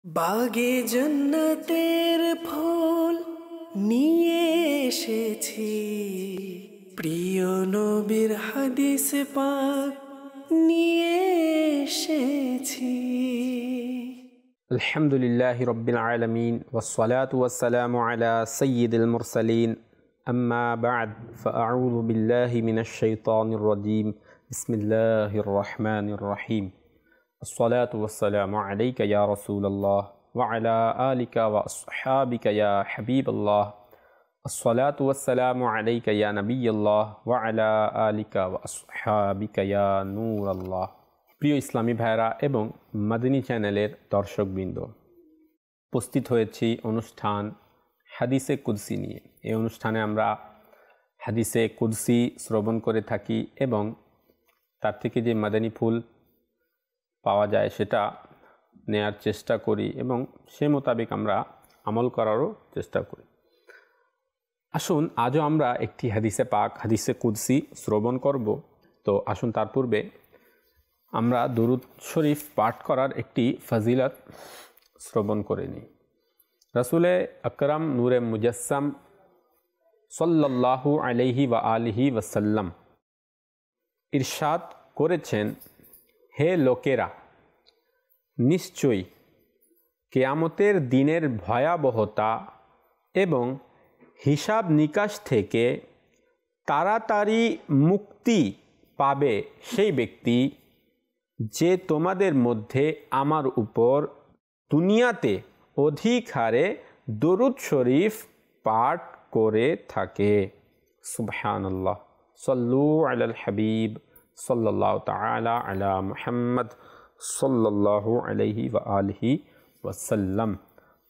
বাগে জন্নতের ফুল নিয়ে এসেছি, প্রিয় নবীর হাদিস পাক নিয়ে এসেছি। আলহামদুলিল্লাহি রাব্বিল আলামিন ওয়াসসালাতু ওয়াসসালামু আলা সাইয়্যিদিল মুরসালিন আম্মা বা'দ ফাআউযু বিল্লাহি মিনাশ শাইতানির রাজীম বিসমিল্লাহির রহমানির রহিম আসসালাতু ওয়াসসালামু আলাইকা ইয়া রাসূলুল্লাহ ওয়া আলা আলিকা ওয়া আসহাবিকা ইয়া হাবিবাল্লাহ আসসালাতু ওয়াসসালামু আলাইকা ইয়া নাবিয়াল্লাহ ওয়া আলা আলিকা ওয়া আসহাবিকা ইয়া নূরাল্লাহ। প্রিয় ইসলামী ভাইরা এবং মাদানী চ্যানেলের দর্শকবৃন্দ, উপস্থিত হয়েছি অনুষ্ঠান হাদিসে কুদসি নিয়ে। এই অনুষ্ঠানে আমরা হাদিসে কুদসি শ্রবণ করে থাকি এবং তার থেকে যে মাদানী ফুল পাওয়া যায় সেটা নেয়ার চেষ্টা করি এবং সে মোতাবেক আমরা আমল করারও চেষ্টা করি। আসুন আজও আমরা একটি হাদিসে পাক, হাদিসে কুদসি শ্রবণ করব। তো আসুন তার পূর্বে আমরা দুরূদ শরীফ পাঠ করার একটি ফজিলত শ্রবণ করে নিই। রাসূলে আকরাম নূরে মুজাসসাম সাল্লাল্লাহু আলাইহি ওয়া আলিহি ওয়াসাল্লাম ইরশাদ করেছেন, হে লোকেরা, নিশ্চয়ই কিয়ামতের দিনের ভয়াবহতা এবং হিসাব নিকাশ থেকে তাড়াতাড়ি মুক্তি পাবে সেই ব্যক্তি যে তোমাদের মধ্যে আমার উপর দুনিয়াতে অধিক হারে দরুদ শরীফ পাঠ করে থাকে। সুবহানাল্লাহ। সাল্লু আলাল হাবিব সাল্লাল্লাহু তাআলা আলা মুহাম্মদ সাল্লাল্লাহু আলাইহি ওয়া আলিহি ওয়াসাল্লাম।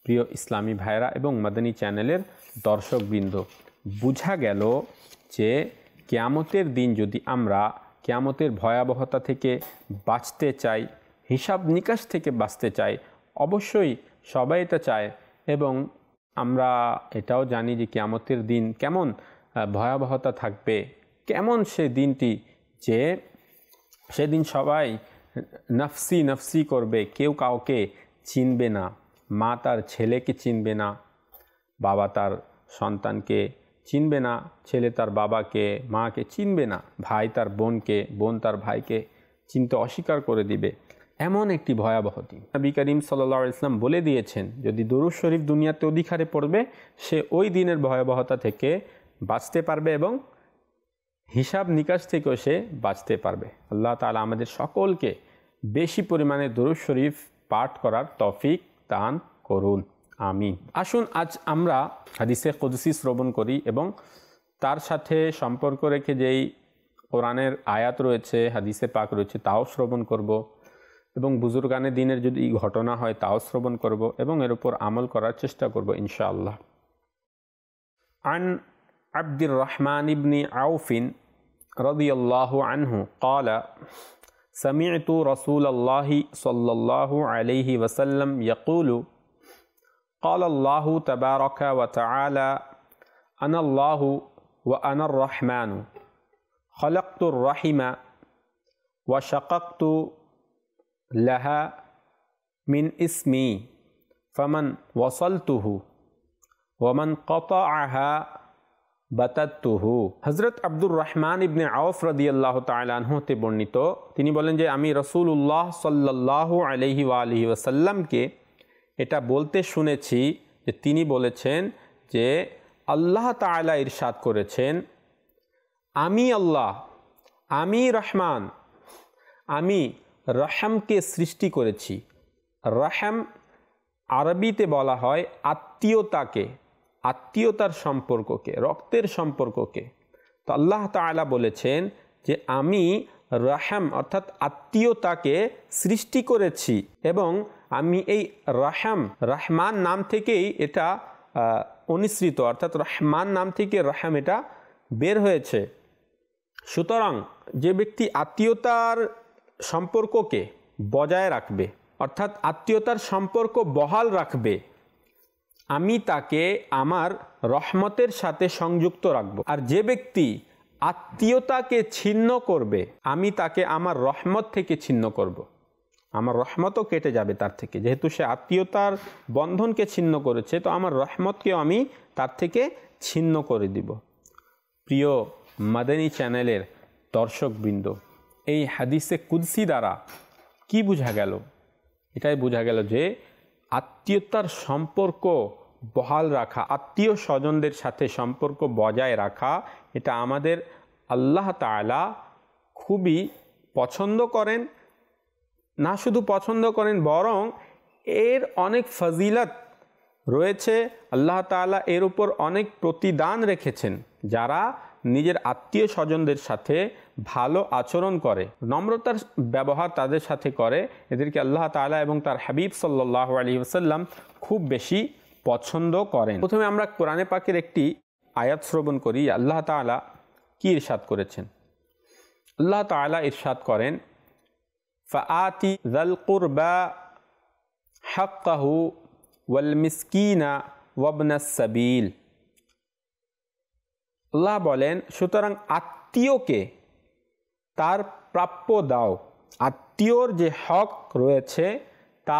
প্রিয় ইসলামী ভাইরা এবং মাদানী চ্যানেলের দর্শকবৃন্দ, বোঝা গেল যে কিয়ামতের দিন যদি আমরা কিয়ামতের ভয়াবহতা থেকে বাঁচতে চাই, হিসাব নিকাশ থেকে বাঁচতে চাই, অবশ্যই সবাই এটা চায় এবং আমরা এটাও জানি যে কিয়ামতের দিন কেমন ভয়াবহতা থাকবে, কেমন সে দিনটি, যে সেদিন সবাই নফসি নফসি করবে, কেউ কাউকে চিনবে না। মা তার ছেলেকে চিনবে না, বাবা তার সন্তানকে চিনবে না, ছেলে তার বাবাকে, মাকে চিনবে না, ভাই তার বোনকে, বোন তার ভাইকে চিনতে অস্বীকার করে দিবে। এমন একটি ভয়াবহতি নবী করিম সাল্লাল্লাহু আলাইহি ওয়াসাল্লাম বলে দিয়েছেন, যদি দরুদ শরীফ দুনিয়াতে অধিক হারে পড়বে সে ওই দিনের ভয়াবহতা থেকে বাঁচতে পারবে এবং হিসাব নিকাশ থেকেও সে বাঁচতে পারবে। আল্লাহ তাআলা আমাদের সকলকে বেশি পরিমাণে দরুদ শরীফ পাঠ করার তৌফিক দান করুন, আমিন। আসুন আজ আমরা হাদিসে কুদসি শ্রবণ করি এবং তার সাথে সম্পর্ক রেখে যেই কোরআনের আয়াত রয়েছে, হাদিসে পাক রয়েছে, তাও শ্রবণ করব এবং বুজুর্গানে দিনের যদি ঘটনা হয় তাও শ্রবণ করব এবং এর উপর আমল করার চেষ্টা করব ইনশাআল্লাহ। আন আব্দুর রহমান ইবনে আউফিন রাদিয়াল্লাহু আনহু قال سمعت رسول الله صلى الله عليه وسلم يقول قال الله تبارك وتعالى أنا الله وأنا الرحمن خلقت الرحم وشققت لها من اسمي فمن وصلته ومن قطعها বাতাতুহু। হযরত আব্দুর রহমান ইবনে আউফ রাদিয়াল্লাহু তাআলা আনহু হতে বর্ণিত, তিনি বলেন যে আমি রাসূলুল্লাহ সাল্লাল্লাহু আলাইহি ওয়া আলিহি ওয়াসাল্লামকে এটা বলতে শুনেছি যে তিনি বলেছেন যে আল্লাহ তাআলা ইরশাদ করেছেন, আমি আল্লাহ, আমি রহমান, আমি রহমকে সৃষ্টি করেছি। রহম আরবিতে বলা হয় আত্মীয়তাকে, আত্মীয়তার সম্পর্ককে, রক্তের সম্পর্ককে। তো আল্লাহ তাআলা বলেছেন যে আমি রহম অর্থাৎ আত্মীয়তাকে সৃষ্টি করেছি এবং আমি এই রহমান নাম থেকেই এটা অনুসৃত, অর্থাৎ রহমান নাম থেকে রহম এটা বের হয়েছে। সুতরাং যে ব্যক্তি আত্মীয়তার সম্পর্ককে বজায় রাখবে, অর্থাৎ আত্মীয়তার সম্পর্ক বহাল রাখবে, আমি তাকে আমার রহমতের সাথে সংযুক্ত রাখব। আর যে ব্যক্তি আত্মীয়তাকে ছিন্ন করবে, আমি তাকে আমার রহমত থেকে ছিন্ন করব। আমার রহমতও কেটে যাবে তার থেকে। যেহেতু সে আত্মীয়তার বন্ধনকে ছিন্ন করেছে, তো আমার রহমতকেও আমি তার থেকে ছিন্ন করে দিব। প্রিয় মাদানী চ্যানেলের দর্শকবৃন্দ, এই হাদিসে কুদসি দ্বারা কি বোঝা গেল? এটাই বোঝা গেল যে আত্মীয়তার সম্পর্ক বহাল রাখা, আত্মীয় স্বজনদের সাথে সম্পর্ক বজায় রাখা, এটা আমাদের আল্লাহ তাআলা খুবই পছন্দ করেন। না শুধু পছন্দ করেন, বরং এর অনেক ফজিলত রয়েছে। আল্লাহ তাআলা এর উপর অনেক প্রতিদান রেখেছেন। যারা নিজের আত্মীয় স্বজনদের সাথে ভালো আচরণ করে, নম্রতার ব্যবহার তাদের সাথে করে, এদেরকে আল্লাহ তাআলা এবং তার হাবিব সাল্লাল্লাহু আলাইহি ওয়াসাল্লাম খুব বেশি পছন্দ করেন। প্রথমে আমরা কোরআনে পাকের একটি আয়াত শ্রবণ করি। আল্লাহ তাআলা কি ইরশাদ করেছেন? আল্লাহ তাআলা ইরশাদ করেন, ফাআতি যাল কুরবা হাক্কাহু ওয়াল মিসকিনা ওয়াবনাস সাবিল। আল্লাহ বলেন, সুতরাং আত্মীয়কে তার প্রাপ্য দাও, আত্মীয়র যে হক রয়েছে তা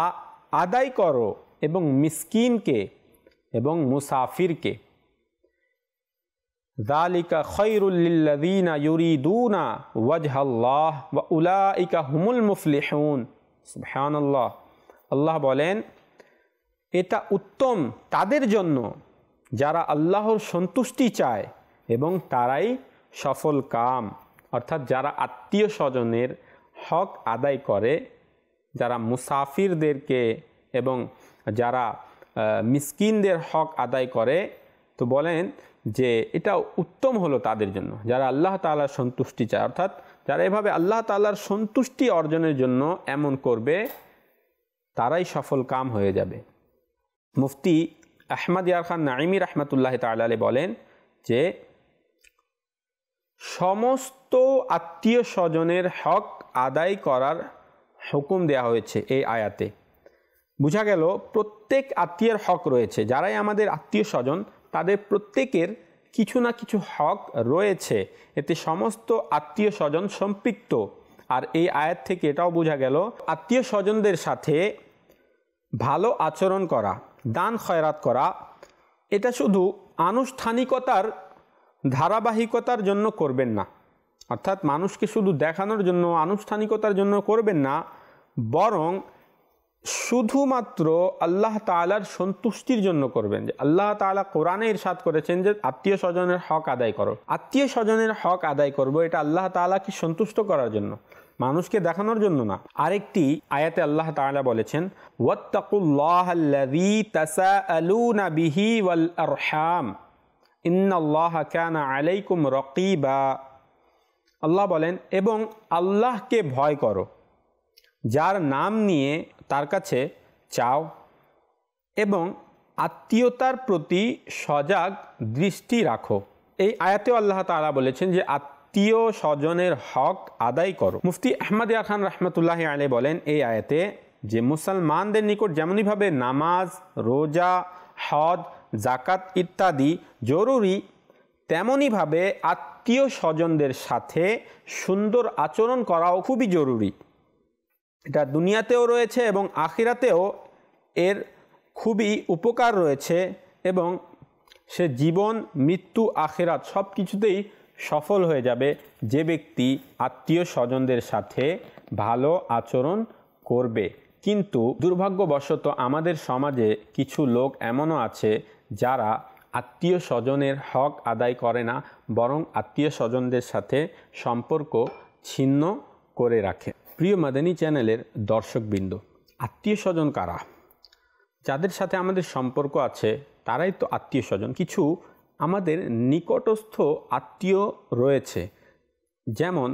আদায় করো, এবং মিসকিনকে এবং মুসাফিরকে। যালিকা খায়রুল লিল্লাযীনা ইউরিদুনা ওয়াজহাল্লাহ ওয়া উলাইকা হুমুল মুফলিহুন। সুবহানাল্লাহ। আল্লাহ বলেন, এটা উত্তম তাদের জন্য যারা আল্লাহর সন্তুষ্টি চায় এবং তারাই সফল কাম। অর্থাৎ যারা আত্মীয় স্বজনের হক আদায় করে, যারা মুসাফিরদেরকে এবং যারা মিসকিনদের হক আদায় করে, তো বলেন যে এটা উত্তম হলো তাদের জন্য যারা আল্লাহ তাআলার সন্তুষ্টি চায়। অর্থাৎ যারা এভাবে আল্লাহ তাআলার সন্তুষ্টি অর্জনের জন্য এমন করবে, তারাই সফল কাম হয়ে যাবে। মুফতি আহমদ ইয়ার খান নাঈমি রাহমাতুল্লাহি তাআলা আলাইহি বলেন যে সমস্ত আত্মীয় স্বজনের হক আদায় করার হুকুম দেওয়া হয়েছে এই আয়াতে। বোঝা গেল প্রত্যেক আত্মীয়ের হক রয়েছে। যারাই আমাদের আত্মীয় স্বজন, তাদের প্রত্যেকের কিছু না কিছু হক রয়েছে। এতে সমস্ত আত্মীয় স্বজন সম্পৃক্ত। আর এই আয়াত থেকে এটাও বোঝা গেল, আত্মীয় স্বজনদের সাথে ভালো আচরণ করা, দান খয়রাত করা, এটা শুধু আনুষ্ঠানিকতার ধারাবাহিকতার জন্য করবেন না। অর্থাৎ মানুষকে শুধু দেখানোর জন্য, আনুষ্ঠানিকতার জন্য করবেন না, বরং শুধুমাত্র আল্লাহ তাআলার সন্তুষ্টির জন্য করবেন। যে আল্লাহ তাআলা কোরআনে ইরশাদ করেছেন যে আত্মীয় স্বজনের হক আদায় করো। আত্মীয় স্বজনের হক আদায় করব, এটা আল্লাহ তাআলাকে সন্তুষ্ট করার জন্য, মানুষকে দেখানোর জন্য না। আরেকটি আয়াতে আল্লাহ তাআলা বলেছেন, ওয়াত্তাকুল্লাহাল্লাযী তাসাআলুনা বিহি ওয়াল আরহাম ইন্নাল্লাহা কানা আলাইকুম রাকীবা। আল্লাহ বলেন, এবং আল্লাহকে ভয় করো, যার নাম নিয়ে তার কাছে চাও, এবং আত্মীয়তার প্রতি সজাগ দৃষ্টি রাখো। এই আয়াতেও আল্লাহ তাআলা বলেছেন যে আত্মীয় স্বজনের হক আদায় করো। মুফতি আহমদ ইয়ার খান রাহমাতুল্লাহি আলাইহি বলেন এই আয়াতে যে মুসলমানদের নিকট যেমনইভাবে নামাজ, রোজা, হজ, জাকাত ইত্যাদি জরুরি, তেমনইভাবে আত্মীয় স্বজনদের সাথে সুন্দর আচরণ করাও খুবই জরুরি। এটা দুনিয়াতেও রয়েছে এবং আখিরাতেও এর খুবই উপকার রয়েছে, এবং সে জীবন, মৃত্যু, আখিরাত সব কিছুতেই সফল হয়ে যাবে যে ব্যক্তি আত্মীয় স্বজনদের সাথে ভালো আচরণ করবে। কিন্তু দুর্ভাগ্যবশত আমাদের সমাজে কিছু লোক এমনও আছে যারা আত্মীয় স্বজনের হক আদায় করে না, বরং আত্মীয় স্বজনদের সাথে সম্পর্ক ছিন্ন করে রাখে। প্রিয় মাদানী চ্যানেলের দর্শকবৃন্দ, আত্মীয় স্বজন কারা? যাদের সাথে আমাদের সম্পর্ক আছে তারাই তো আত্মীয় স্বজন। কিছু আমাদের নিকটস্থ আত্মীয় রয়েছে, যেমন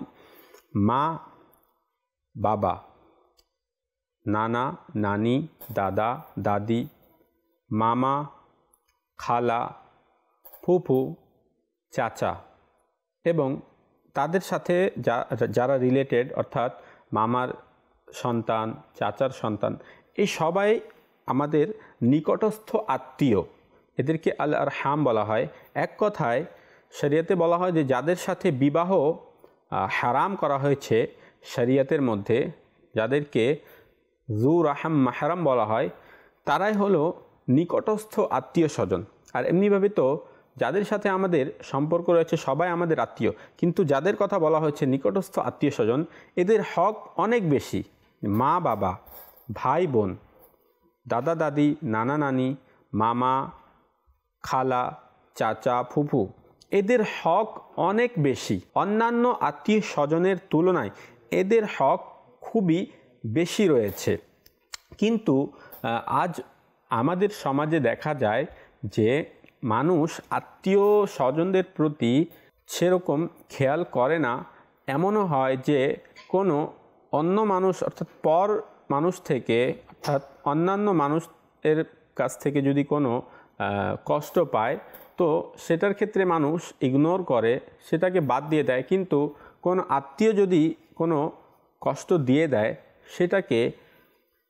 মা, বাবা, নানা, নানি, দাদা, দাদি, মামা, খালা, ফুফু, চাচা, এবং তাদের সাথে যারা রিলেটেড, অর্থাৎ মামার সন্তান, চাচার সন্তান, এই সবাই আমাদের নিকটস্থ আত্মীয়। এদেরকে আল আরহাম বলা হয়। এক কথায় শরীয়তে বলা হয় যে যাদের সাথে বিবাহ হারাম করা হয়েছে শরীয়তের মধ্যে, যাদেরকে যু রাহাম মাহরাম বলা হয়, তারাই হলো নিকটস্থ আত্মীয় স্বজন। আর এমনিভাবে তো যাদের সাথে আমাদের সম্পর্ক রয়েছে সবাই আমাদের আত্মীয়, কিন্তু যাদের কথা বলা হয়েছে নিকটস্থ আত্মীয় স্বজন, এদের হক অনেক বেশি। মা বাবা, ভাই বোন, দাদা দাদি, নানা নানি, মামা, খালা, চাচা, ফুফু, এদের হক অনেক বেশি। অন্যান্য আত্মীয় স্বজনের তুলনায় এদের হক খুবই বেশি রয়েছে। কিন্তু আজ আমাদের সমাজে দেখা যায় যে মানুষ আত্মীয় স্বজনদের প্রতি সেরকম খেয়াল করে না। এমনও হয় যে কোনো অন্য মানুষ অর্থাৎ পর মানুষ থেকে, অর্থাৎ অন্যান্য মানুষের কাছ থেকে যদি কোনো কষ্ট পায় তো সেটার ক্ষেত্রে মানুষ ইগনোর করে, সেটাকে বাদ দিয়ে দেয়। কিন্তু কোনো আত্মীয় যদি কোনো কষ্ট দিয়ে দেয় সেটাকে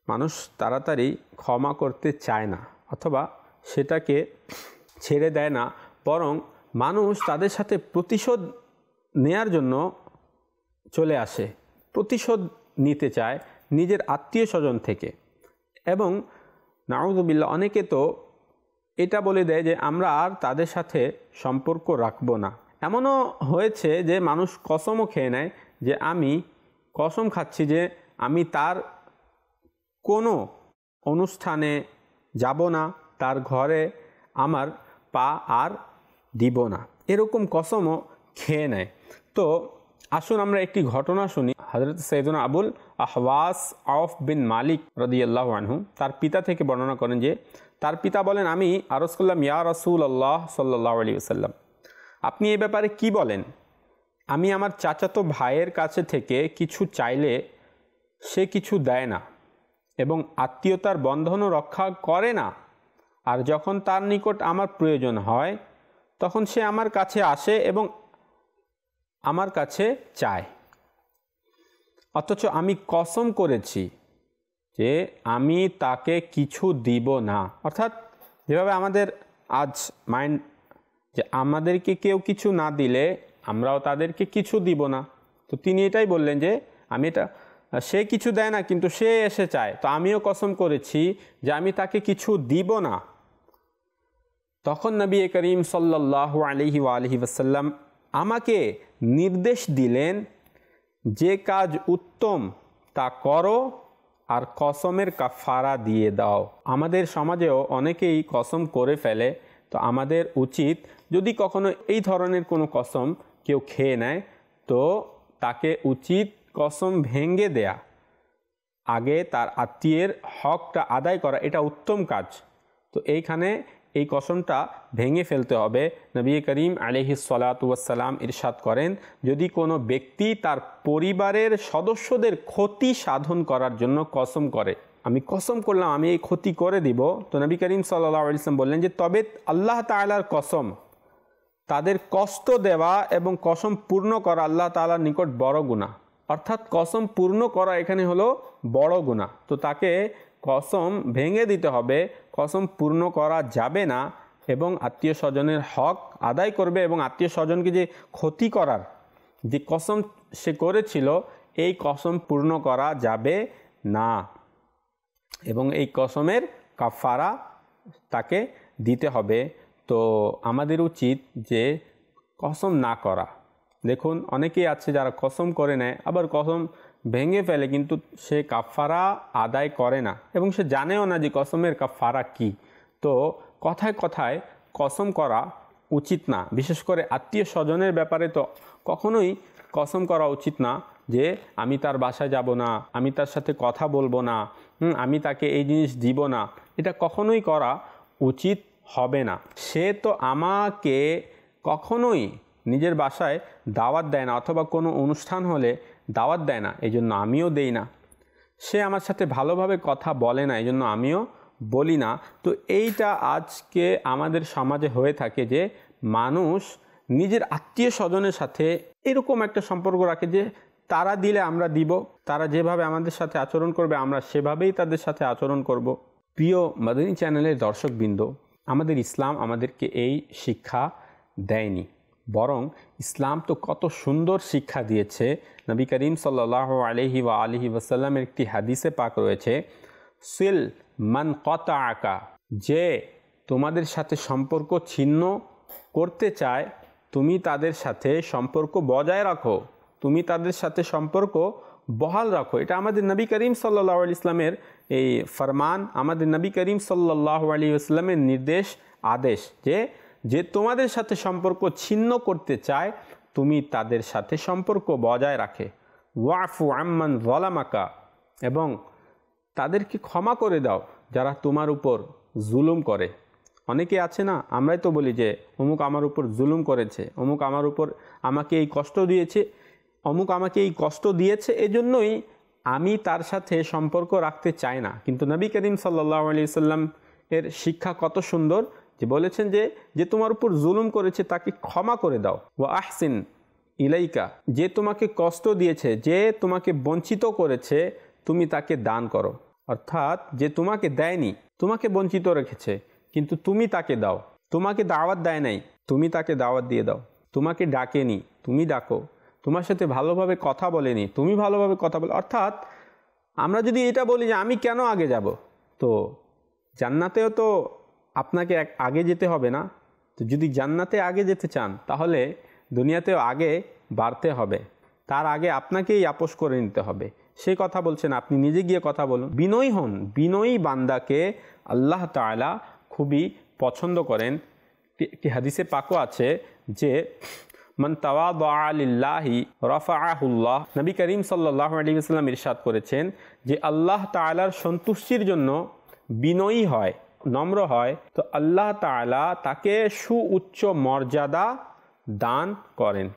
মানুষ তাড়াতাড়ি ক্ষমা করতে চায় না, অথবা সেটাকে ছেড়ে দেয় না, বরং মানুষ তাদের সাথে প্রতিশোধ নেয়ার জন্য চলে আসে, প্রতিশোধ নিতে চায় নিজের আত্মীয় স্বজন থেকে। এবং নাউযুবিল্লাহ, অনেকে তো এটা বলে দেয় যে আমরা আর তাদের সাথে সম্পর্ক রাখবো না। এমনও হয়েছে যে মানুষ কসমও খেয়ে নেয় যে আমি কসম খাচ্ছি যে আমি তার কোনো অনুষ্ঠানে যাব না, তার ঘরে আমার পা আর দিব না, এরকম কসমও খেয়ে নেয়। তো আসুন আমরা একটি ঘটনা শুনি। হযরত সাইয়েদুনা আবুল আহওয়াস আওফ বিন মালিক রাদিয়াল্লাহু আনহু তার পিতা থেকে বর্ণনা করেন যে তার পিতা বলেন, আমি আরজ করলাম, ইয়া রাসূলুল্লাহ সাল্লাল্লাহু আলাইহি ওয়াসাল্লাম, আপনি এ ব্যাপারে কি বলেন? আমি আমার চাচাতো ভাইয়ের কাছে থেকে কিছু চাইলে সে কিছু দেয় না এবং আত্মীয়তার বন্ধনও রক্ষা করে না, আর যখন তার নিকট আমার প্রয়োজন হয় তখন সে আমার কাছে আসে এবং আমার কাছে চায়, অথচ আমি কসম করেছি যে আমি তাকে কিছু দিব না। অর্থাৎ যেভাবে আমাদের আজ মাইন্ড যে আমাদেরকে কেউ কিছু না দিলে আমরাও তাদেরকে কিছু দিব না, তো তিনি এটাই বললেন যে আমি এটা, সে কিছু দেয় না কিন্তু সে এসে চায়, তো আমিও কসম করেছি যে আমি তাকে কিছু দিব না। তখন নবী করিম সাল্লাল্লাহু আলাইহি ওয়াসাল্লাম আমাকে নির্দেশ দিলেন, যে কাজ উত্তম তা করো আর কসমের কাফারা দিয়ে দাও। আমাদের সমাজেও অনেকেই কসম করে ফেলে, তো আমাদের উচিত যদি কখনো এই ধরনের কোনো কসম কেউ খেয়ে নেয় তো তাকে উচিত কসম ভেঙে দেয়া, আগে তার আত্মীয়ের হকটা আদায় করা, এটা উত্তম কাজ। তো এইখানে এই কসমটা ভেঙে ফেলতে হবে। নবী করিম আলাইহিস সালাতু ওয়াস সালাম ইরশাদ করেন, যদি কোনো ব্যক্তি তার পরিবারের সদস্যদের ক্ষতি সাধন করার জন্য কসম করে, আমি কসম করলাম আমি এই ক্ষতি করে দিব, তো নবী করিম সাল্লাল্লাহু আলাইহি ওয়াসাল্লাম বললেন যে তবে আল্লাহ তাআলার কসম, তাদের কষ্ট দেওয়া এবং কসম পূর্ণ করা আল্লাহ তাআলার নিকট বড় গুনাহ। অর্থাৎ কসম পূর্ণ করা এখানে হলো বড় গুনাহ, তো তাকে কসম ভেঙে দিতে হবে, কসম পূর্ণ করা যাবে না এবং আত্মীয় স্বজনের হক আদায় করবে এবং আত্মীয় স্বজনকে যে ক্ষতি করার যে কসম সে করেছিল এই কসম পূর্ণ করা যাবে না এবং এই কসমের কাফারা তাকে দিতে হবে। তো আমাদের উচিত যে কসম না করা। দেখুন অনেকেই আছে যারা কসম করে নেয়, আবার কসম ভেঙে ফেলে কিন্তু সে কাফারা আদায় করে না এবং সে জানেও না যে কসমের কাফারা কি। তো কথায় কথায় কসম করা উচিত না, বিশেষ করে আত্মীয় স্বজনের ব্যাপারে তো কখনোই কসম করা উচিত না যে আমি তার বাসায় যাব না, আমি তার সাথে কথা বলবো না, আমি তাকে এই জিনিস দিব না, এটা কখনোই করা উচিত হবে না। সে তো আমাকে কখনোই নিজের বাসায় দাওয়াত দেয় না, অথবা কোনো অনুষ্ঠান হলে দাওয়াত দেয় না, এই জন্য আমিও দেই না। সে আমার সাথে ভালোভাবে কথা বলে না, এই জন্য আমিও বলি না। তো এইটা আজকে আমাদের সমাজে হয়ে থাকে যে মানুষ নিজের আত্মীয় স্বজনের সাথে এরকম একটা সম্পর্ক রাখে যে তারা দিলে আমরা দিব, তারা যেভাবে আমাদের সাথে আচরণ করবে আমরা সেভাবেই তাদের সাথে আচরণ করব। প্রিয় মাদানী চ্যানেলের দর্শকবৃন্দ, আমাদের ইসলাম আমাদেরকে এই শিক্ষা দেয়নি। বরং ইসলাম তো কত সুন্দর শিক্ষা দিয়েছে। নবী করিম সাল্লাল্লাহু আলাইহি ওয়া আলিহি ওয়াসাল্লামের একটি হাদিসে পাক রয়েছে, সিল মান কাতাআকা, যে তোমাদের সাথে সম্পর্ক ছিন্ন করতে চায় তুমি তাদের সাথে সম্পর্ক বজায় রাখো, তুমি তাদের সাথে সম্পর্ক বহাল রাখো। এটা আমাদের নবী করিম সাল্লাল্লাহু আলাইহি ইসলামের এই ফরমান, আমাদের নবী করিম সাল্লাল্লাহু আলাইহি ওয়াসাল্লামের নির্দেশ, আদেশ, যে তোমাদের সাথে সম্পর্ক ছিন্ন করতে চায় তুমি তাদের সাথে সম্পর্ক বজায় রাখে। ওয়াফু আম্মান যালামাকা, এবং তাদেরকে ক্ষমা করে দাও যারা তোমার উপর জুলুম করে। অনেকে আছে না, আমরাই তো বলি যে অমুক আমার উপর জুলুম করেছে, অমুক আমার উপর আমাকে এই কষ্ট দিয়েছে, অমুক আমাকে এই কষ্ট দিয়েছে, এজন্যই আমি তার সাথে সম্পর্ক রাখতে চাই না। কিন্তু নবী করিম সাল্লাল্লাহু আলাইহি ওয়াসাল্লাম এর শিক্ষা কত সুন্দর, যে বলেছেন যে তোমার উপর জুলুম করেছে তাকে ক্ষমা করে দাও। ওয়া আহসিন ইলাইকা, যে তোমাকে কষ্ট দিয়েছে, যে তোমাকে বঞ্চিত করেছে, তুমি তাকে দান করো। অর্থাৎ যে তোমাকে দেয়নি, তোমাকে বঞ্চিত রেখেছে, কিন্তু তুমি তাকে দাও। তোমাকে দাওয়াত দেয় নাই, তুমি তাকে দাওয়াত দিয়ে দাও। তোমাকে ডাকেনি, তুমি ডাকো। তোমার সাথে ভালোভাবে কথা বলেনি, তুমি ভালোভাবে কথা বলো। অর্থাৎ আমরা যদি এটা বলি যে আমি কেন আগে যাব, তো জান্নাতেও তো আপনাকে আগে যেতে হবে না? তো যদি জান্নাতে আগে যেতে চান তাহলে দুনিয়াতেও আগে বাড়তে হবে, তার আগে আপনাকেই আপোষ করে নিতে হবে। সেই কথা বলছেন, আপনি নিজে গিয়ে কথা বলুন, বিনয়ী হন। বিনয়ী বান্দাকে আল্লাহ তাআলা খুবই পছন্দ করেন। একটি হাদিসে পাকও আছে যে মান তাওয়াদা লিল্লাহি রাফাআহুল্লাহ, নবী করিম সাল্লাল্লাহু আলাইহি ওয়াসাল্লাম ইরশাদ করেছেন যে আল্লাহ তাআলার সন্তুষ্টির জন্য বিনয়ী হয়, নম্র হয়, তো আল্লাহ তাআলা তাকে সুউচ্চ মর্যাদা দান করেন।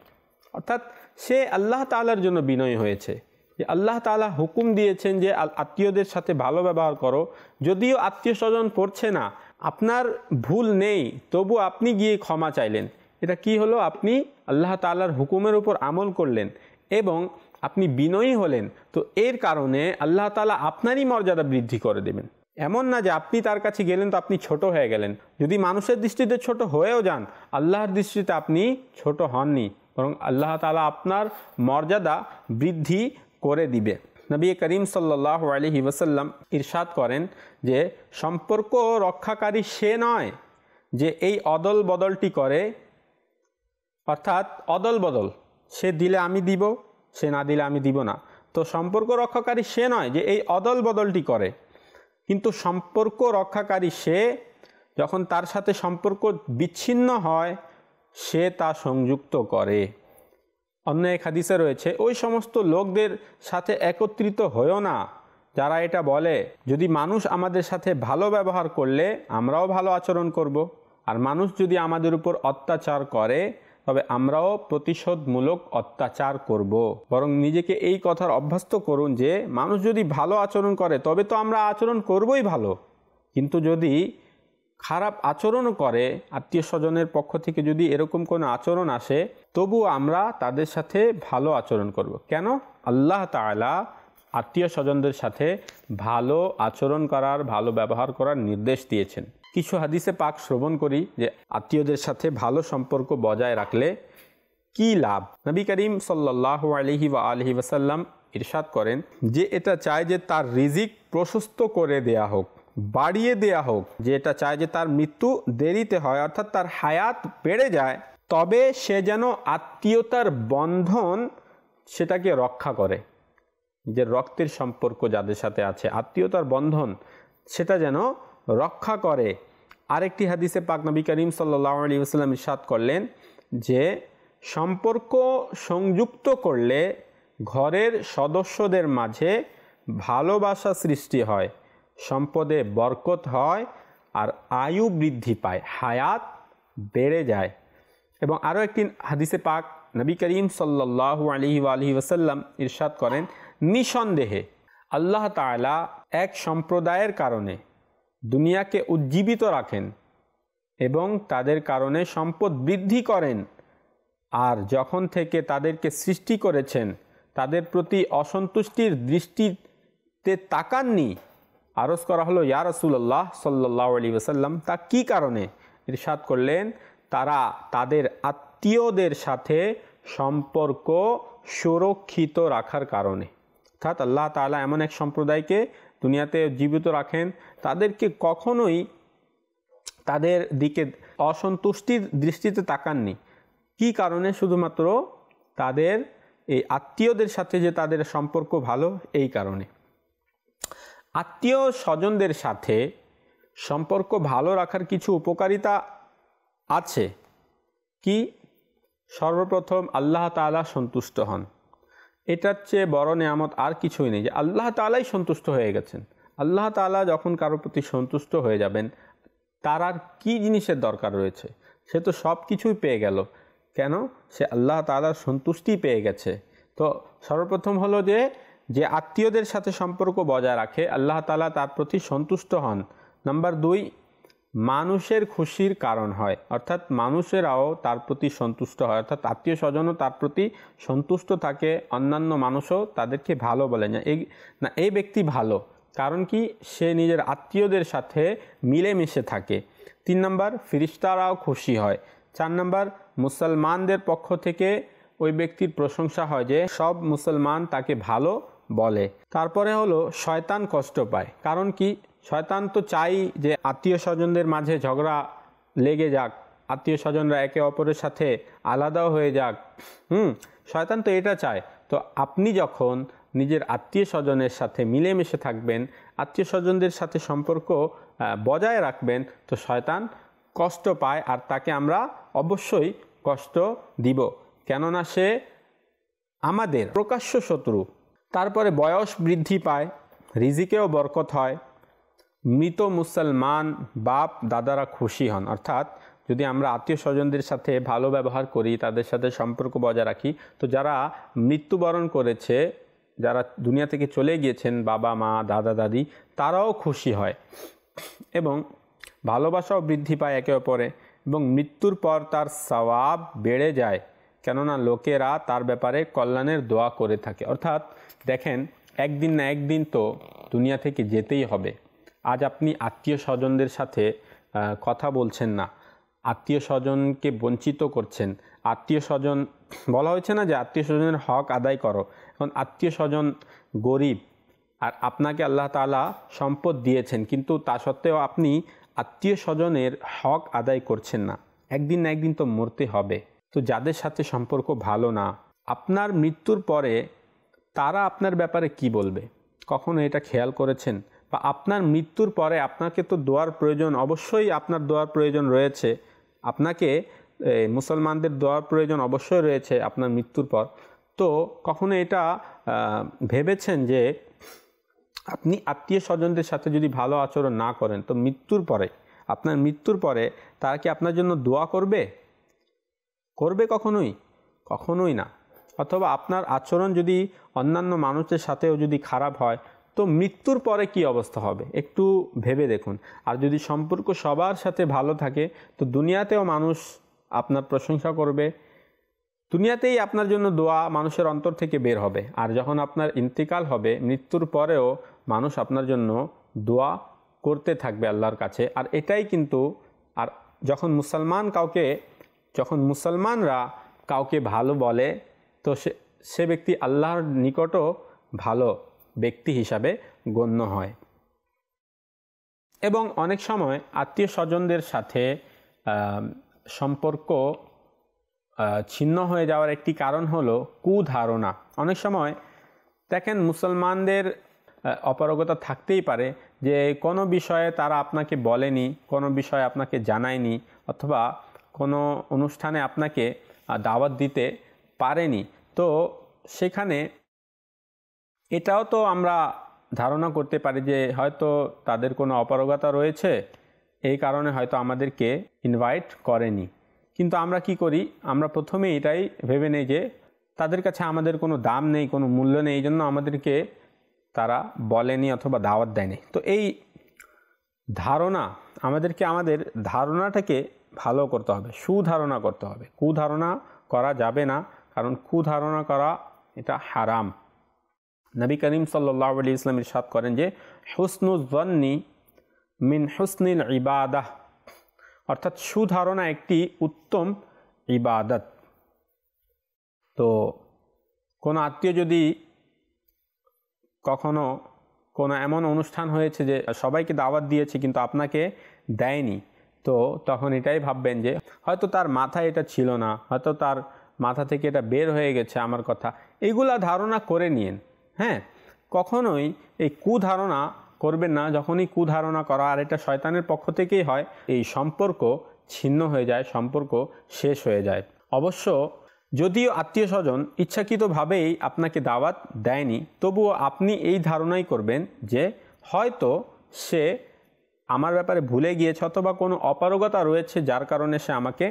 অর্থাৎ সে আল্লাহ তাআলার জন্য বিনয়ী হয়েছে, যে আল্লাহ তাআলা হুকুম দিয়েছেন যে আত্মীয়দের সাথে ভালো ব্যবহার করো। যদিও আত্মীয় স্বজন পড়ছে না, আপনার ভুল নেই, তবু আপনি গিয়ে ক্ষমা চাইলেন। এটা কি হলো? আপনি আল্লাহ তাআলার হুকুমের উপর আমল করলেন এবং আপনি বিনয়ী হলেন। তো এর কারণে আল্লাহ তাআলা আপনারই মর্যাদা বৃদ্ধি করে দেবেন। এমন না যে আপনি তার কাছে গেলেন তো আপনি ছোট হয়ে গেলেন। যদি মানুষের দৃষ্টিতে ছোট হয়েও যান, আল্লাহর দৃষ্টিতে আপনি ছোট হননি, বরং আল্লাহ তাআলা আপনার মর্যাদা বৃদ্ধি করে দিবে। নবী করিম সাল্লাল্লাহু আলাইহি ওয়াসাল্লাম ইরশাদ করেন যে সম্পর্ক রক্ষাকারী সে নয় যে এই অদল বদলটি করে। অর্থাৎ অদল বদল, সে দিলে আমি দিব, সে না দিলে আমি দিব না। তো সম্পর্ক রক্ষাকারী সে নয় যে এই অদল বদলটি করে, কিন্তু সম্পর্ক রক্ষাকারী সে যখন তার সাথে সম্পর্ক বিচ্ছিন্ন হয় সে তা সংযুক্ত করে। অন্য এক হাদিসে রয়েছে, ওই সমস্ত লোকদের সাথে একত্রিত হয়েও না যারা এটা বলে যদি মানুষ আমাদের সাথে ভালো ব্যবহার করলে আমরাও ভালো আচরণ করব, আর মানুষ যদি আমাদের উপর অত্যাচার করে তবে আমরাও প্রতিশোধমূলক অত্যাচার করব। বরং নিজেকে এই কথার অভ্যস্ত করুন যে মানুষ যদি ভালো আচরণ করে তবে তো আমরা আচরণ করবই ভালো, কিন্তু যদি খারাপ আচরণও করে, আত্মীয় স্বজনের পক্ষ থেকে যদি এরকম কোনো আচরণ আসে, তবু আমরা তাদের সাথে ভালো আচরণ করব। কেন? আল্লাহ তাআলা আত্মীয় স্বজনদের সাথে ভালো আচরণ করার, ভালো ব্যবহার করার নির্দেশ দিয়েছেন। কিছু হাদিসে পাক শ্রবণ করি যে আত্মীয়দের সাথে ভালো সম্পর্ক বজায় রাখলে কি লাভ। নবী করিম সাল্লাল্লাহু আলাইহি ওয়া আলিহি ওয়াসাল্লাম ইরশাদ করেন যে এটা চায় যে তার রিজিক প্রশস্ত করে দেয়া হোক, বাড়িয়ে দেয়া হোক, যে এটা চায় যে তার মৃত্যু দেরিতে হয়, অর্থাৎ তার হায়াত বেড়ে যায়, তবে সে যেন আত্মীয়তার বন্ধন সেটাকে রক্ষা করে। যে রক্তের সম্পর্ক যাদের সাথে আছে, আত্মীয়তার বন্ধন সেটা যেন রক্ষা করে। আরেকটি হাদিসে পাক নবী করিম সাল্লাল্লাহু আলাইহি ওয়াসাল্লাম ইরশাদ করলেন যে সম্পর্ক সংযুক্ত করলে ঘরের সদস্যদের মাঝে ভালোবাসা সৃষ্টি হয়, সম্পদে বরকত হয়, আর আয়ু বৃদ্ধি পায়, হায়াত বেড়ে যায়। এবং আরও একটি হাদিসে পাক নবী করিম সাল্লাল্লাহু আলাইহি ওয়াসাল্লাম ইরশাদ করেন, নিঃসন্দেহে আল্লাহ তাআলা এক সম্প্রদায়ের কারণে দুনিয়াকে উজ্জীবিত রাখেন এবং তাদের কারণে সম্পদ বৃদ্ধি করেন, আর যখন থেকে তাদেরকে সৃষ্টি করেছেন তাদের প্রতি অসন্তুষ্টির দৃষ্টিতে তাকাননি। আরজ করা হলো, ইয়া রাসূলুল্লাহ সাল্লাল্লাহু আলাইহি ওয়াসাল্লাম, তা কি কারণে? ইরশাদ করলেন, তারা তাদের আত্মীয়দের সাথে সম্পর্ক সুরক্ষিত রাখার কারণে। অর্থাৎ আল্লাহ তাআলা এমন এক সম্প্রদায়কে দুনিয়াতে জীবিত রাখেন, তাদেরকে কখনোই তাদের দিকে অসন্তুষ্টির দৃষ্টিতে তাকাননি। কি কারণে? শুধুমাত্র তাদের এই আত্মীয়দের সাথে যে তাদের সম্পর্ক ভালো, এই কারণে। আত্মীয় স্বজনদের সাথে সম্পর্ক ভালো রাখার কিছু উপকারিতা আছে। কি? সর্বপ্রথম আল্লাহ তাআলা সন্তুষ্ট হন। এটার চেয়ে বড় নেয়ামত আর কিছুই নেই যে আল্লাহ তাআলাই সন্তুষ্ট হয়ে গেছেন। আল্লাহ তাআলা যখন কারোর প্রতি সন্তুষ্ট হয়ে যাবেন, তার আর কী জিনিসের দরকার রয়েছে? সে তো সব কিছুই পেয়ে গেল। কেন? সে আল্লাহ তাআলার সন্তুষ্টি পেয়ে গেছে। তো সর্বপ্রথম হলো যে আত্মীয়দের সাথে সম্পর্ক বজায় রাখে, আল্লাহ তাআলা তার প্রতি সন্তুষ্ট হন। নাম্বার 2, মানুষের খুশির কারণ হয়, অর্থাৎ মানুষেরাও তার প্রতি সন্তুষ্ট হয়, অর্থাৎ আত্মীয় স্বজনও তার প্রতি সন্তুষ্ট থাকে। অন্যান্য মানুষও তাদেরকে ভালো বলে না এই ব্যক্তি ভালো, কারণ কি? সে নিজের আত্মীয়দের সাথে মিলেমিশে থাকে। 3 নম্বর, ফেরেশতারাও খুশি হয়। 4 নম্বর, মুসলমানদের পক্ষ থেকে ওই ব্যক্তির প্রশংসা হয় যে সব মুসলমান তাকে ভালো বলে। তারপরে হলো শয়তান কষ্ট পায়। কারণ কি? শয়তান তো চাই যে আত্মীয় স্বজনদের মাঝে ঝগড়া লেগে যাক, আত্মীয় স্বজনরা একে অপরের সাথে আলাদাও হয়ে যাক। শয়তান তো এটা চায়। তো আপনি যখন নিজের আত্মীয় স্বজনের সাথে মিলেমিশে থাকবেন, আত্মীয় স্বজনদের সাথে সম্পর্ক বজায় রাখবেন, তো শয়তান কষ্ট পায়, আর তাকে আমরা অবশ্যই কষ্ট দিব, কেননা সে আমাদের প্রকাশ্য শত্রু। তারপরে বয়স বৃদ্ধি পায়, রিজিকেও বরকত হয়, মৃত মুসলমান বাপ দাদারা খুশি হন। অর্থাৎ যদি আমরা আত্মীয় স্বজনদের সাথে ভালো ব্যবহার করি, তাদের সাথে সম্পর্ক বজায় রাখি, তো যারা মৃত্যুবরণ করেছে, যারা দুনিয়া থেকে চলে গিয়েছেন, বাবা মা দাদা দাদি, তারাও খুশি হয় এবং ভালোবাসাও বৃদ্ধি পায় একে অপরে, এবং মৃত্যুর পর তার সওয়াব বেড়ে যায়, কেননা লোকেরা তার ব্যাপারে কল্যাণের দোয়া করে থাকে। অর্থাৎ দেখেন, একদিন না একদিন তো দুনিয়া থেকে যেতেই হবে। আজ আপনি আত্মীয় স্বজনদের সাথে কথা বলছেন না, আত্মীয় স্বজনকে বঞ্চিত করছেন। আত্মীয় স্বজন বলা হয়েছে না যে আত্মীয় স্বজনের হক আদায় করো। এখন আত্মীয় স্বজন গরিব, আর আপনাকে আল্লাহ তাআলা সম্পদ দিয়েছেন, কিন্তু তা সত্ত্বেও আপনি আত্মীয় স্বজনের হক আদায় করছেন না। একদিন না একদিন তো মরতে হবে। তো যাদের সাথে সম্পর্ক ভালো না, আপনার মৃত্যুর পরে তারা আপনার ব্যাপারে কি বলবে? কখনো এটা খেয়াল করেছেন? বা আপনার মৃত্যুর পরে আপনাকে তো দোয়ার প্রয়োজন, অবশ্যই আপনার দোয়ার প্রয়োজন রয়েছে, আপনাকে মুসলমানদের দোয়ার প্রয়োজন অবশ্যই রয়েছে আপনার মৃত্যুর পর। তো কখনো এটা ভেবেছেন যে আপনি আত্মীয় স্বজনদের সাথে যদি ভালো আচরণ না করেন, তো মৃত্যুর পরে, আপনার মৃত্যুর পরে তারা কি আপনার জন্য দোয়া করবে? কখনোই না। অথবা আপনার আচরণ যদি অন্যান্য মানুষের সাথেও যদি খারাপ হয়, তো মৃত্যুর পরে কি অবস্থা হবে একটু ভেবে দেখুন। আর যদি সম্পর্ক সবার সাথে ভালো থাকে, তো দুনিয়াতেও মানুষ আপনার প্রশংসা করবে, দুনিয়াতেই আপনার জন্য দোয়া মানুষের অন্তর থেকে বের হবে। আর যখন আপনার ইন্তেকাল হবে, মৃত্যুর পরেও মানুষ আপনার জন্য দোয়া করতে থাকবে আল্লাহর কাছে। আর এটাই কিন্তু, আর যখন মুসলমানরা কাউকে ভালো বলে, তো সে ব্যক্তি আল্লাহর নিকটও ভালো ব্যক্তি হিসাবে গণ্য হয়। এবং অনেক সময় আত্মীয় স্বজনদের সাথে সম্পর্ক ছিন্ন হয়ে যাওয়ার একটি কারণ হলো কুধারণা। অনেক সময় দেখেন, মুসলমানদের অপারগতা থাকতেই পারে যে কোনো বিষয়ে তারা আপনাকে বলেনি, কোনো বিষয়ে আপনাকে জানায়নি, অথবা কোনো অনুষ্ঠানে আপনাকে দাওয়াত দিতে পারেনি। তো সেখানে এটাও তো আমরা ধারণা করতে পারি যে হয়তো তাদের কোনো অপারগতা রয়েছে, এই কারণে হয়তো আমাদেরকে ইনভাইট করেনি। কিন্তু আমরা কি করি? আমরা প্রথমে এটাই ভেবে নেই যে তাদের কাছে আমাদের কোনো দাম নেই, কোনো মূল্য নেই, এই জন্য আমাদেরকে তারা বলেনি অথবা দাওয়াত দেয়নি। তো এই ধারণা, আমাদেরকে আমাদের ধারণাটাকে ভালো করতে হবে, সুধারণা করতে হবে। কুধারণা করা যাবে না, কারণ কুধারণা করা এটা হারাম। নবী করিম সাল্লাল্লাহু আলাইহি ওয়াসাল্লাম ইরশাদ করেন যে হুসনুজ যন্নি মিন হুসনিল ইবাদাহ, অর্থাৎ সুধারণা একটি উত্তম ইবাদত। তো কোনো আত্মীয় যদি কখনো কোনো এমন অনুষ্ঠান হয়েছে যে সবাইকে দাওয়াত দিয়েছে কিন্তু আপনাকে দেয়নি, তো তখন এটাই ভাববেন যে হয়তো তার মাথায় এটা ছিল না, হয়তো তার মাথা থেকে এটা বের হয়ে গেছে আমার কথা, এইগুলা ধারণা করে নিন। হ্যাঁ, কখনোই এই কুধারণা করবেন না। যখনই কুধারণা করা, আর এটা শয়তানের পক্ষ থেকেই হয়, এই সম্পর্ক ছিন্ন হয়ে যায়, সম্পর্ক শেষ হয়ে যায়। অবশ্য যদিও আত্মীয় স্বজন ইচ্ছাকৃতভাবেই আপনাকে দাওয়াত দেয়নি, তবুও আপনি এই ধারণাই করবেন যে হয়তো সে আমার ব্যাপারে ভুলে গিয়েছে অথবা কোনো অপারগতা রয়েছে যার কারণে সে আমাকে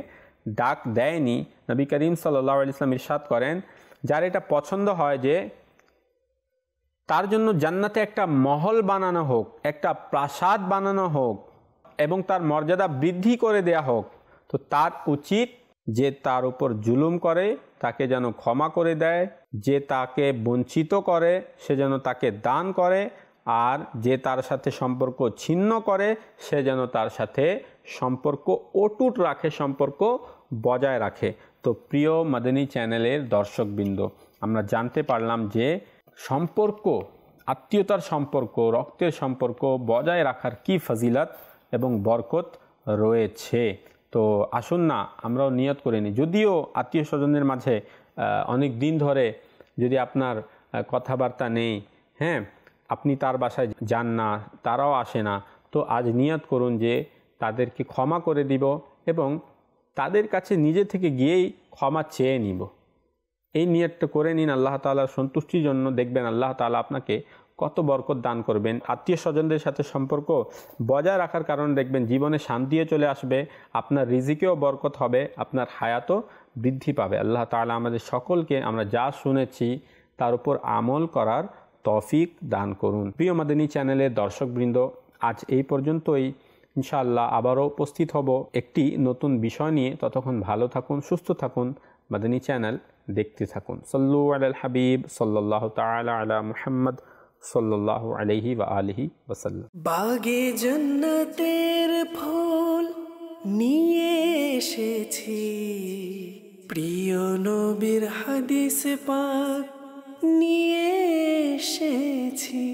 ডাক দেয়নি। নবী করিম সাল্লাল্লাহু আলাইহি ওয়াসাল্লাম ইরশাদ করেন, যার এটা পছন্দ হয় যে তার জন্য জান্নাতে একটা মহল বানানো হোক, একটা প্রাসাদ বানানো হোক এবং তার মর্যাদা বৃদ্ধি করে দেয়া হোক, তো তার উচিত যে তার উপর জুলুম করে তাকে যেন ক্ষমা করে দেয়, যে তাকে বঞ্চিত করে সে যেন তাকে দান করে, আর যে তার সাথে সম্পর্ক ছিন্ন করে সে যেন তার সাথে সম্পর্ক অটুট রাখে, সম্পর্ক বজায় রাখে। তো প্রিয় মাদানী চ্যানেলের দর্শকবৃন্দ, আমরা জানতে পারলাম যে সম্পর্ক, আত্মীয়তার সম্পর্ক, রক্তের সম্পর্ক বজায় রাখার কি ফজিলত এবং বরকত রয়েছে। তো আসুন না আমরাও নিয়ত করে নিই, যদিও আত্মীয় স্বজনের মাঝে অনেক দিন ধরে যদি আপনার কথাবার্তা নেই, হ্যাঁ, আপনি তার বাসায় যান না, তারাও আসে না, তো আজ নিয়ত করুন যে তাদেরকে ক্ষমা করে দিব এবং তাদের কাছে নিজে থেকে গিয়েই ক্ষমা চেয়ে নিব। এই নিয়তটা করে নিন আল্লাহ তাআলার সন্তুষ্টির জন্য, দেখবেন আল্লাহ তাআলা আপনাকে কত বরকত দান করবেন। আত্মীয় স্বজনদের সাথে সম্পর্ক বজায় রাখার কারণে দেখবেন জীবনে শান্তিও চলে আসবে, আপনার রিজিকেও বরকত হবে, আপনার হায়াতও বৃদ্ধি পাবে। আল্লাহ তাআলা আমাদের সকলকে আমরা যা শুনেছি তার উপর আমল করার তৌফিক দান করুন। প্রিয় মাদানী চ্যানেলের দর্শকবৃন্দ, আজ এই পর্যন্তই। ইনশাআল্লাহ আবারও উপস্থিত হব একটি নতুন বিষয় নিয়ে। ততক্ষণ ভালো থাকুন, সুস্থ থাকুন, মাদানী চ্যানেল দেখতে থাকুন। সল্লু আলাল হাবিব সাল্লাল্লাহু তাআলা আলা মুহাম্মদ সাল্লাল্লাহু আলাইহি ওয়া আলিহি ওয়াসাল্লাম। বাগে জান্নাতের ফুল নিয়ে এসেছি, প্রিয় নবীর হাদিস পাক নিয়ে এসেছি।